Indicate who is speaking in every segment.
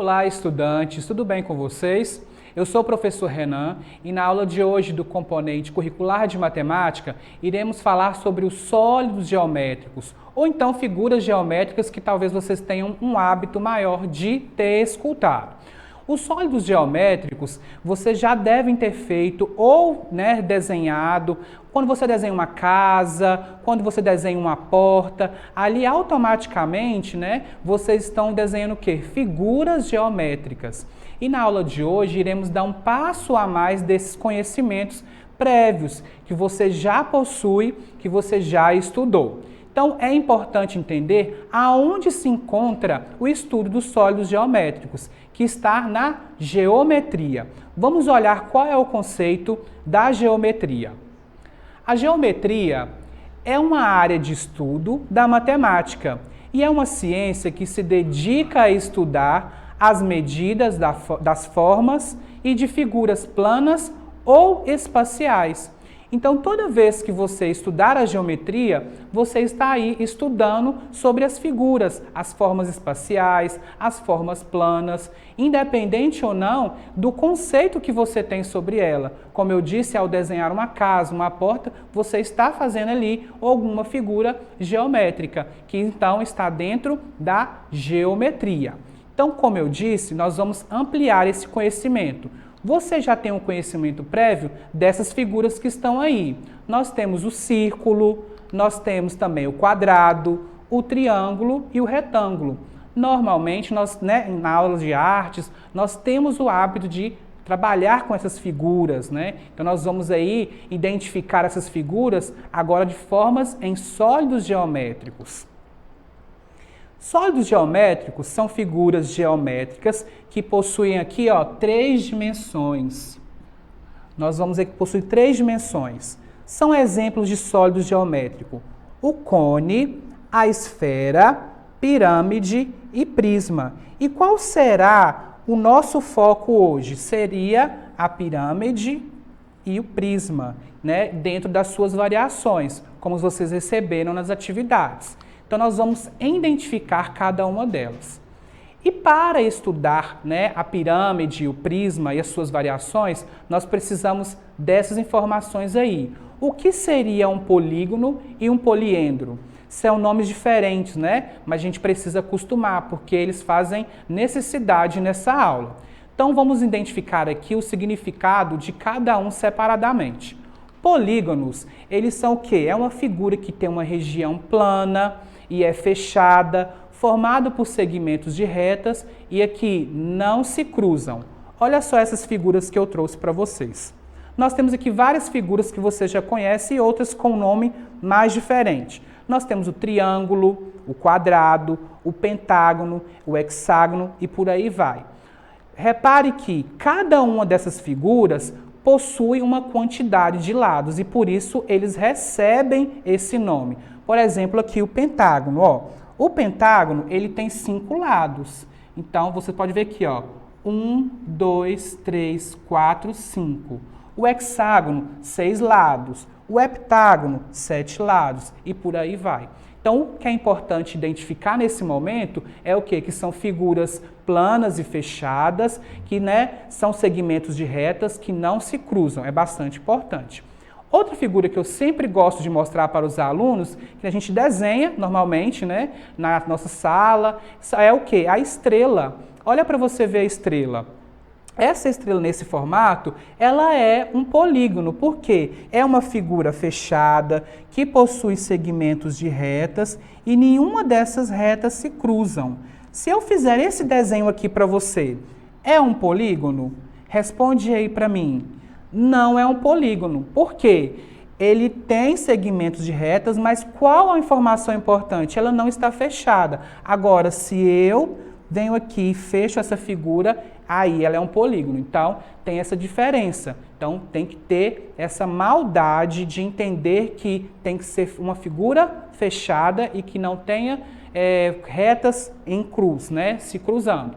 Speaker 1: Olá, estudantes, tudo bem com vocês? Eu sou o professor Renan e na aula de hoje do componente curricular de matemática iremos falar sobre os sólidos geométricos ou então figuras geométricas que talvez vocês tenham um hábito maior de ter escutado. Os sólidos geométricos vocês já devem ter feito ou desenhado. Quando você desenha uma casa, quando você desenha uma porta, ali automaticamente vocês estão desenhando o quê? Figuras geométricas. E na aula de hoje iremos dar um passo a mais desses conhecimentos prévios que você já possui, que você já estudou. Então, é importante entender aonde se encontra o estudo dos sólidos geométricos, que está na geometria. Vamos olhar qual é o conceito da geometria. A geometria é uma área de estudo da matemática e é uma ciência que se dedica a estudar as medidas das formas e de figuras planas ou espaciais. Então, toda vez que você estudar a geometria, você está aí estudando sobre as figuras, as formas espaciais, as formas planas, independente ou não do conceito que você tem sobre ela. Como eu disse, ao desenhar uma casa, uma porta, você está fazendo ali alguma figura geométrica, que então está dentro da geometria. Então, como eu disse, nós vamos ampliar esse conhecimento. Você já tem um conhecimento prévio dessas figuras que estão aí. Nós temos o círculo, nós temos também o quadrado, o triângulo e o retângulo. Normalmente, na aula de artes, nós temos o hábito de trabalhar com essas figuras, Então, nós vamos aí identificar essas figuras agora de formas em sólidos geométricos. Sólidos geométricos são figuras geométricas que possuem aqui, três dimensões. Nós vamos ver que possui três dimensões. São exemplos de sólido geométrico: o cone, a esfera, pirâmide e prisma. E qual será o nosso foco hoje? Seria a pirâmide e o prisma, dentro das suas variações, como vocês receberam nas atividades. Então, nós vamos identificar cada uma delas. E para estudar a pirâmide, o prisma e as suas variações, nós precisamos dessas informações aí. O que seria um polígono e um poliedro? São nomes diferentes, mas a gente precisa acostumar, porque eles fazem necessidade nessa aula. Então, vamos identificar aqui o significado de cada um separadamente. Polígonos, eles são o quê? É uma figura que tem uma região plana e é fechada, formado por segmentos de retas e aqui não se cruzam. Olha só essas figuras que eu trouxe para vocês. Nós temos aqui várias figuras que você já conhece e outras com nome mais diferente. Nós temos o triângulo, o quadrado, o pentágono, o hexágono e por aí vai. Repare que cada uma dessas figuras possui uma quantidade de lados e por isso eles recebem esse nome. Por exemplo, aqui o pentágono. O pentágono ele tem 5 lados. Então, você pode ver aqui, 1, 2, 3, 4, 5. O hexágono, 6 lados. O heptágono, 7 lados. E por aí vai. Então, o que é importante identificar nesse momento é o quê? Que são figuras planas e fechadas, que são segmentos de retas que não se cruzam. É bastante importante. Outra figura que eu sempre gosto de mostrar para os alunos, que a gente desenha normalmente na nossa sala, é o quê? A estrela. Olha para você ver a estrela. Essa estrela nesse formato, ela é um polígono, porque é uma figura fechada, que possui segmentos de retas e nenhuma dessas retas se cruzam. Se eu fizer esse desenho aqui para você, é um polígono? Responde aí para mim. Não é um polígono. Por quê? Ele tem segmentos de retas, mas qual a informação importante? Ela não está fechada. Agora, se eu venho aqui e fecho essa figura, aí ela é um polígono. Então, tem essa diferença. Então, tem que ter essa maldade de entender que tem que ser uma figura fechada e que não tenha retas em cruz, se cruzando.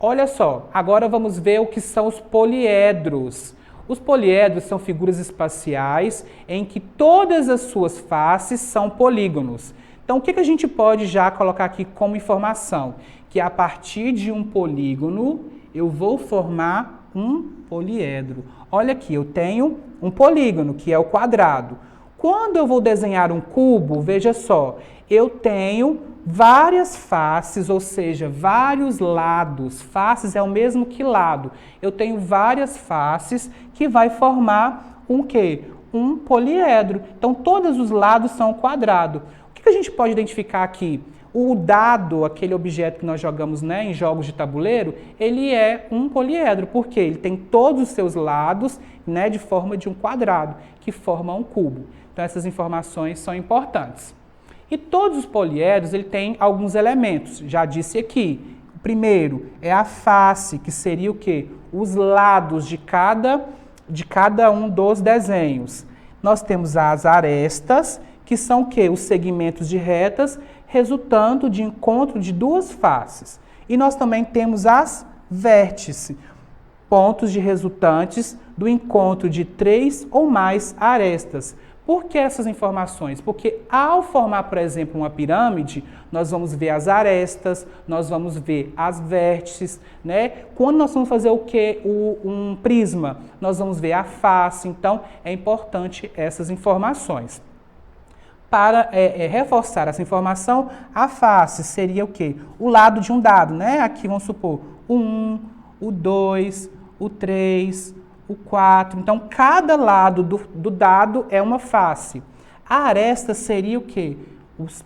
Speaker 1: Olha só, agora vamos ver o que são os poliedros. Os poliedros são figuras espaciais em que todas as suas faces são polígonos. Então, o que a gente pode já colocar aqui como informação? Que a partir de um polígono, eu vou formar um poliedro. Olha aqui, eu tenho um polígono, que é o quadrado. Quando eu vou desenhar um cubo, veja só, eu tenho várias faces, ou seja, vários lados. Faces é o mesmo que lado. Eu tenho várias faces que vai formar um quê? Um poliedro. Então, todos os lados são quadrado. O que a gente pode identificar aqui? O dado, aquele objeto que nós jogamos, né, em jogos de tabuleiro, ele é um poliedro, porque ele tem todos os seus lados, né, de forma de um quadrado, que forma um cubo. Então, essas informações são importantes. E todos os poliedros, ele tem alguns elementos, já disse aqui. O primeiro é a face, que seria o quê? Os lados de cada um dos desenhos. Nós temos as arestas, que são o quê? Os segmentos de retas, resultando de encontro de duas faces. E nós também temos as vértices, pontos de resultantes do encontro de 3 ou mais arestas. Por que essas informações? Porque ao formar, por exemplo, uma pirâmide, nós vamos ver as arestas, nós vamos ver as vértices, né? Quando nós vamos fazer o quê? Um prisma, nós vamos ver a face. Então, é importante essas informações. Para reforçar essa informação, a face seria o quê? O lado de um dado, né? Aqui vamos supor o 1, o 2, o 3, o 4. Então, cada lado do dado é uma face. A aresta seria o quê?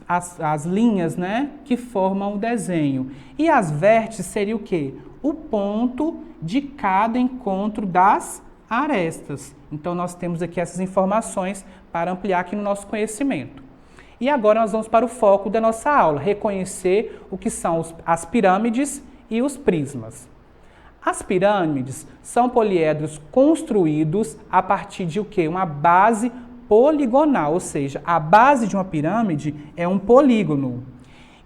Speaker 1: As linhas, né, que formam o desenho. E as vértices seria o quê? O ponto de cada encontro das arestas. Então, nós temos aqui essas informações para ampliar aqui no nosso conhecimento. E agora nós vamos para o foco da nossa aula, reconhecer o que são as pirâmides e os prismas. As pirâmides são poliedros construídos a partir de o quê? Uma base poligonal, ou seja, a base de uma pirâmide é um polígono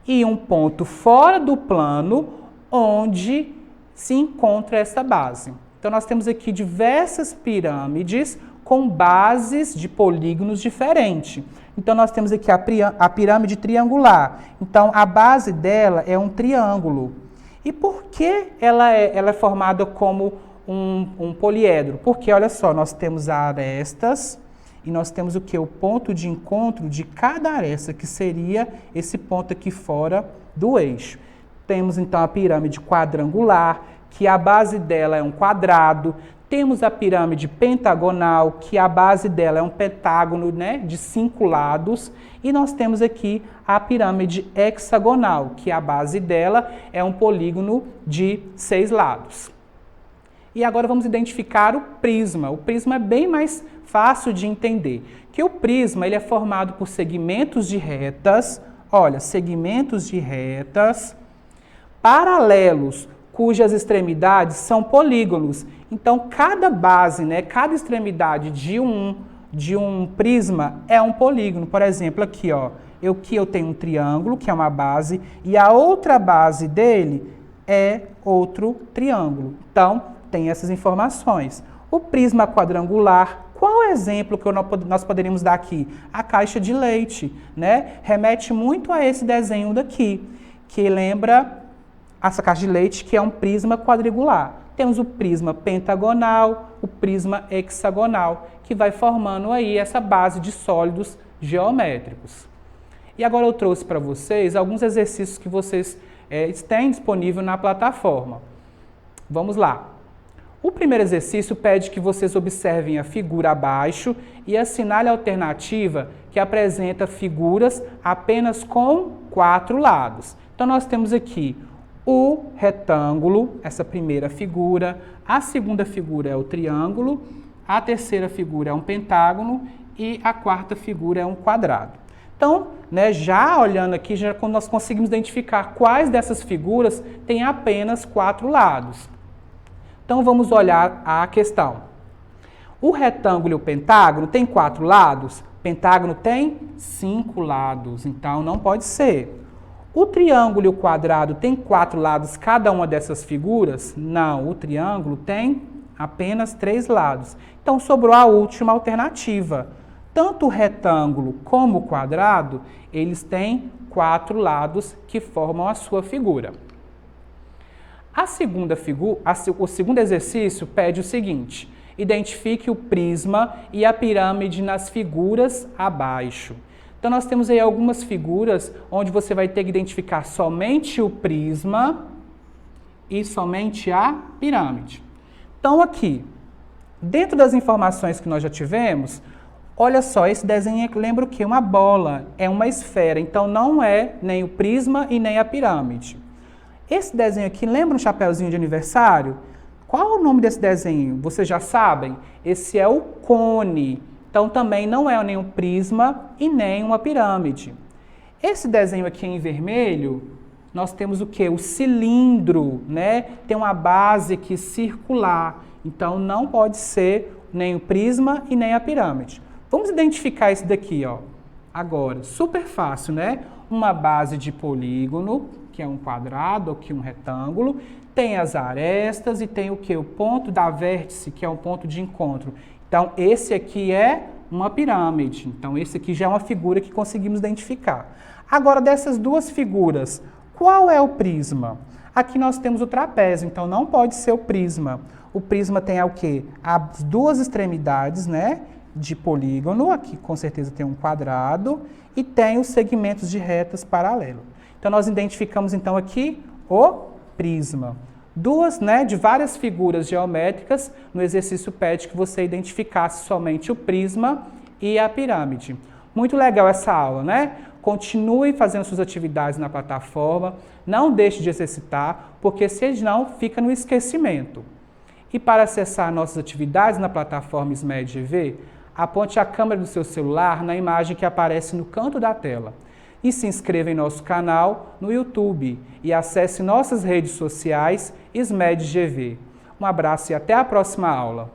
Speaker 1: e um ponto fora do plano onde se encontra essa base. Então, nós temos aqui diversas pirâmides com bases de polígonos diferentes. Então, nós temos aqui a pirâmide triangular. Então, a base dela é um triângulo. E por que ela é formada como um poliedro? Porque, olha só, nós temos arestas e nós temos o quê? O ponto de encontro de cada aresta, que seria esse ponto aqui fora do eixo. Temos, então, a pirâmide quadrangular, que a base dela é um quadrado. Temos a pirâmide pentagonal, que a base dela é um pentágono, né, de 5 lados. E nós temos aqui a pirâmide hexagonal, que a base dela é um polígono de 6 lados. E agora vamos identificar o prisma. O prisma é bem mais fácil de entender. Que o prisma ele é formado por segmentos de retas, olha, segmentos de retas paralelos, cujas extremidades são polígonos. Então, cada base, né, cada extremidade de um prisma é um polígono. Por exemplo, aqui, ó, eu tenho um triângulo, que é uma base, e a outra base dele é outro triângulo. Então, tem essas informações. O prisma quadrangular, qual é o exemplo que nós poderíamos dar aqui? A caixa de leite, né? Remete muito a esse desenho daqui, que lembra essa caixa de leite, que é um prisma quadrangular. Temos o prisma pentagonal, o prisma hexagonal, que vai formando aí essa base de sólidos geométricos. E agora eu trouxe para vocês alguns exercícios que vocês têm disponível na plataforma. Vamos lá. O primeiro exercício pede que vocês observem a figura abaixo e assinale a alternativa que apresenta figuras apenas com 4 lados. Então, nós temos aqui o retângulo, essa primeira figura, a segunda figura é o triângulo, a terceira figura é um pentágono e a quarta figura é um quadrado. Então, né, já olhando aqui, já nós conseguimos identificar quais dessas figuras têm apenas 4 lados. Então, vamos olhar a questão. O retângulo e o pentágono têm 4 lados? O pentágono tem 5 lados, então não pode ser. O triângulo e o quadrado têm 4 lados cada uma dessas figuras? Não, o triângulo tem apenas 3 lados. Então, sobrou a última alternativa. Tanto o retângulo como o quadrado, eles têm 4 lados que formam a sua figura. O segundo exercício pede o seguinte: identifique o prisma e a pirâmide nas figuras abaixo. Então, nós temos aí algumas figuras onde você vai ter que identificar somente o prisma e somente a pirâmide. Então, aqui, dentro das informações que nós já tivemos, olha só, esse desenho lembra o quê? Uma bola, é uma esfera, então não é nem o prisma e nem a pirâmide. Esse desenho aqui lembra um chapeuzinho de aniversário? Qual é o nome desse desenho? Vocês já sabem? Esse é o cone. Então também não é nem um prisma e nem uma pirâmide. Esse desenho aqui em vermelho, nós temos o quê? O cilindro, né? Tem uma base aqui circular. Então não pode ser nem o prisma e nem a pirâmide. Vamos identificar esse daqui, ó. Agora, super fácil, né? Uma base de polígono, que é um quadrado, aqui um retângulo, tem as arestas e tem o quê? O ponto da vértice, que é um ponto de encontro. Então, esse aqui é uma pirâmide. Então, esse aqui já é uma figura que conseguimos identificar. Agora, dessas duas figuras, qual é o prisma? Aqui nós temos o trapézio, então não pode ser o prisma. O prisma tem o quê? As duas extremidades, né? De polígono, aqui com certeza tem um quadrado, e tem os segmentos de retas paralelas. Então, nós identificamos, então, aqui o prisma. Duas, né, de várias figuras geométricas, no exercício pede que você identificasse somente o prisma e a pirâmide. Muito legal essa aula, né? Continue fazendo suas atividades na plataforma, não deixe de exercitar, porque senão fica no esquecimento. E para acessar nossas atividades na plataforma SMED GV, aponte a câmera do seu celular na imagem que aparece no canto da tela. E se inscreva em nosso canal no YouTube e acesse nossas redes sociais SMED GV. Um abraço e até a próxima aula.